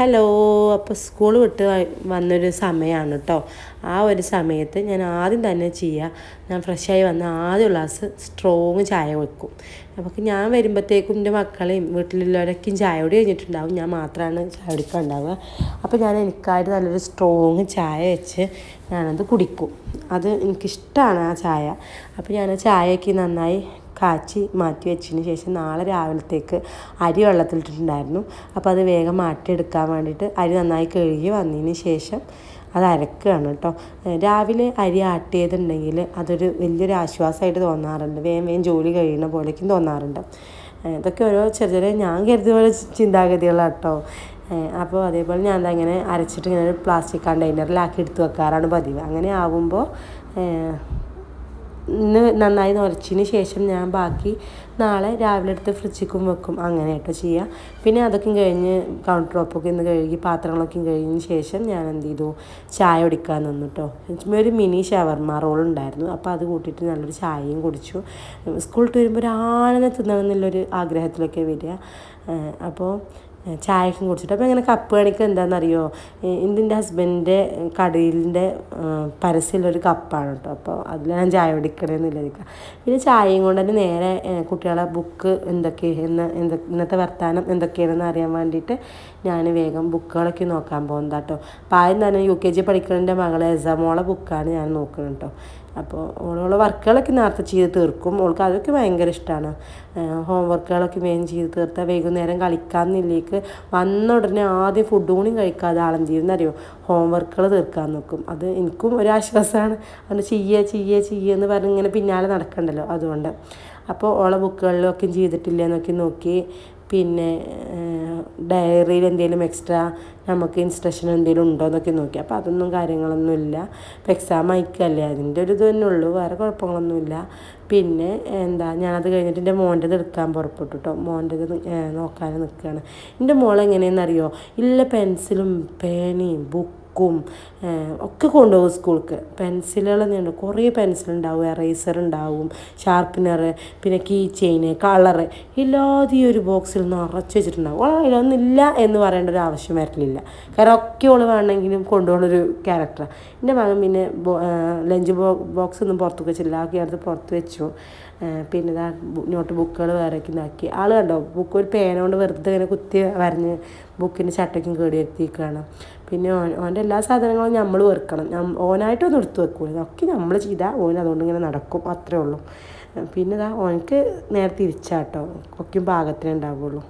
Hello. അപ്പോൾ school വിട്ട് വന്നൊരു സമയമാണ് കേട്ടോ. ആ ഒരു സമയത്ത് ഞാൻ ആദ്യം തന്നെ ഞാൻ ഫ്രഷായി വന്ന ആദ്യ ഗ്ലാസ് സ്ട്രോങ് ചായ വെക്കും. അപ്പോൾ ഞാൻ വരുമ്പോഴത്തേക്കും എൻ്റെ മക്കളെയും വീട്ടിലുള്ളവരൊക്കെയും ചായ കുടി കഴിഞ്ഞിട്ടുണ്ടാവും. ഞാൻ മാത്രമാണ് ചായ കുടിക്കാനുണ്ടാവുക. അപ്പോൾ ഞാൻ എനിക്കായിട്ട് നല്ലൊരു സ്ട്രോങ് ചായ വെച്ച് ഞാനത് കുടിക്കും. അത് എനിക്കിഷ്ടമാണ് ആ ചായ. അപ്പോൾ ഞാൻ ചായയൊക്കെ നന്നായി കാച്ചി മാറ്റി വെച്ചതിന് ശേഷം നാളെ രാവിലത്തേക്ക് അരി വെള്ളത്തിലിട്ടിട്ടുണ്ടായിരുന്നു. അപ്പോൾ അത് വേഗം മാറ്റിയെടുക്കാൻ വേണ്ടിയിട്ട് അരി നന്നായി കഴുകി വന്നതിന് ശേഷം അത് അരക്കുകയാണ് കേട്ടോ. രാവിലെ അരി ആട്ടിയതുണ്ടെങ്കിൽ അതൊരു വലിയൊരു ആശ്വാസമായിട്ട് തോന്നാറുണ്ട്. വേഗം വേഗം ജോലി കഴിയുന്ന പോലേക്കും തോന്നാറുണ്ട്. ഇതൊക്കെ ഓരോ ചെറിയ ചെറിയ ഞാൻ കരുതിയ പോലെ ചിന്താഗതികളാണ് കേട്ടോ. അപ്പോൾ അതേപോലെ ഞാൻ അങ്ങനെ അരച്ചിട്ട് ഇങ്ങനെ ഒരു പ്ലാസ്റ്റിക് കണ്ടെയ്നറിലാക്കി എടുത്ത് വെക്കാറാണ് പതിവ്. അങ്ങനെ ആവുമ്പോൾ ഇന്ന് നന്നായി നുരച്ചതിന് ശേഷം ഞാൻ ബാക്കി നാളെ രാവിലെ എടുത്ത് ഫ്രിഡ്ജിക്കും വെക്കും. അങ്ങനെയായിട്ട് ചെയ്യുക. പിന്നെ അതൊക്കെ കഴിഞ്ഞ് കൗണ്ടർ ടോപ്പൊക്കെ ഇന്ന് കഴുകി പാത്രങ്ങളൊക്കെ കഴിഞ്ഞതിന് ശേഷം ഞാൻ എന്ത് ചെയ്തു, ചായ കുടിക്കാൻ നിന്നു കേട്ടോ. ഒരു മിനി ഷവർമ റോൾ ഉണ്ടായിരുന്നു. അപ്പോൾ അത് കൂട്ടിയിട്ട് നല്ലൊരു ചായയും കുടിച്ചു. സ്കൂളിൽ വരുമ്പോൾ ഒരാളെ തിന്നണം എന്നുള്ളൊരു ആഗ്രഹത്തിലൊക്കെ വരിക. അപ്പോൾ ചായക്കും കുടിച്ചിട്ട് അപ്പോൾ ഇങ്ങനെ കപ്പ് കണിക്ക് എന്താണെന്നറിയോ, എൻ്റെ ഹസ്ബൻഡിൻ്റെ കടയിലിൻ്റെ പരസ്യമുള്ളൊരു കപ്പാണ് കേട്ടോ. അപ്പോൾ അതിൽ ഞാൻ ചായ കുടിക്കണമെന്നില്ല. പിന്നെ ചായയും കൊണ്ട് തന്നെ നേരെ കുട്ടികളെ ബുക്ക് ഇന്നത്തെ വർത്താനം എന്തൊക്കെയാണെന്ന് അറിയാൻ വേണ്ടിയിട്ട് ഞാൻ വേഗം ബുക്കുകളൊക്കെ നോക്കാൻ പോകുന്നത് കേട്ടോ. അപ്പോൾ ആദ്യം തന്നെ UKG പഠിക്കുന്നതിൻ്റെ മകളെ എസമോളെ ബുക്കാണ് ഞാൻ നോക്കുന്നത് കേട്ടോ. അപ്പോൾ ഓളോളെ വർക്കുകളൊക്കെ നേരത്തെ ചെയ്ത് തീർക്കും. ഓൾക്ക് അതൊക്കെ ഭയങ്കര ഇഷ്ടമാണ്. ഹോം വർക്കുകളൊക്കെ വേഗം ചെയ്ത് തീർത്താൽ വൈകുന്നേരം കളിക്കാമെന്നില്ലേക്ക് വന്ന ഉടനെ ആദ്യം ഫുഡ് കൂടി കഴിക്കാതെ ആളെന്ത് ചെയ്യുമെന്നറിയോ, ഹോം വർക്കുകൾ തീർക്കാൻ നോക്കും. അത് എനിക്കും ഒരാശ്വാസമാണ്. അത് ചെയ്യുക പറഞ്ഞ് ഇങ്ങനെ പിന്നാലെ നടക്കണ്ടല്ലോ, അതുകൊണ്ട്. അപ്പോൾ ഓളെ ബുക്കുകളിലൊക്കെ ചെയ്തിട്ടില്ലെന്നൊക്കെ നോക്കി. പിന്നെ ഡയറിയിൽ എന്തെങ്കിലും എക്സ്ട്രാ നമുക്ക് ഇൻസ്ട്രക്ഷൻ എന്തെങ്കിലും ഉണ്ടോ എന്നൊക്കെ നോക്കി. അപ്പോൾ അതൊന്നും കാര്യങ്ങളൊന്നും ഇല്ല. ഇപ്പോൾ എക്സാം അയക്കല്ലേ, അതിൻ്റെ ഒരു ഇത് തന്നെ ഉള്ളൂ, വേറെ കുഴപ്പങ്ങളൊന്നുമില്ല. പിന്നെ ഞാനത് കഴിഞ്ഞിട്ട് എൻ്റെ മോൻ്റെത് എടുക്കാൻ പുറപ്പെട്ടു കേട്ടോ. മോൻ്റെത് നോക്കാൻ നിൽക്കുകയാണ്. എൻ്റെ മോളെങ്ങനെയെന്നറിയോ, ഇല്ല പെൻസിലും പേനയും ബുക്കും ഒക്കെ കൊണ്ടുപോകും സ്കൂൾക്ക്. പെൻസിലുകൾ തന്നെയുണ്ട്, കുറേ പെൻസിലുണ്ടാവും, എറേസർ ഉണ്ടാവും, ഷാർപ്പനർ, പിന്നെ കീ ചെയിന്, കളറ് ഇല്ലാതെ ഈ ഒരു ബോക്സിൽ നിറച്ച് വെച്ചിട്ടുണ്ടാവും. അതിലൊന്നുമില്ല എന്ന് പറയേണ്ട ഒരു ആവശ്യം വരലില്ല. കാരണം ഒക്കെ ഓള് വേണമെങ്കിലും കൊണ്ടുപോകുന്നൊരു ക്യാരക്ടറാണ്. എൻ്റെ മകൻ പിന്നെ ലഞ്ച് ബോക്സ് ഒന്നും പുറത്ത് വെച്ചില്ല, ആക്കി അടുത്ത് പുറത്ത് വെച്ചു. പിന്നെ നോട്ട് ബുക്കുകൾ വേറെയൊക്കെ ഇതാക്കി. ആൾ കണ്ടോ, ബുക്ക് ഒരു പേന കൊണ്ട് വെറുതെ ഇങ്ങനെ കുത്തി വരഞ്ഞ് ബുക്കിൻ്റെ ചട്ടയ്ക്കും കേടി വരുത്തിയിരിക്കുകയാണ്. പിന്നെ ഓൻ്റെ എല്ലാ സാധനങ്ങളും നമ്മൾ വെറുക്കണം. ഓനായിട്ടൊന്നും എടുത്ത് വെക്കൂല, ഒക്കെ നമ്മൾ ചെയ്താൽ ഓൻ അതുകൊണ്ട് ഇങ്ങനെ നടക്കും, അത്രേ ഉള്ളൂ. പിന്നെ ഓനക്ക് നേരെ തിരിച്ചാട്ടോ, ഒക്കെയും പാകത്തിനേ ഉണ്ടാവുള്ളൂ.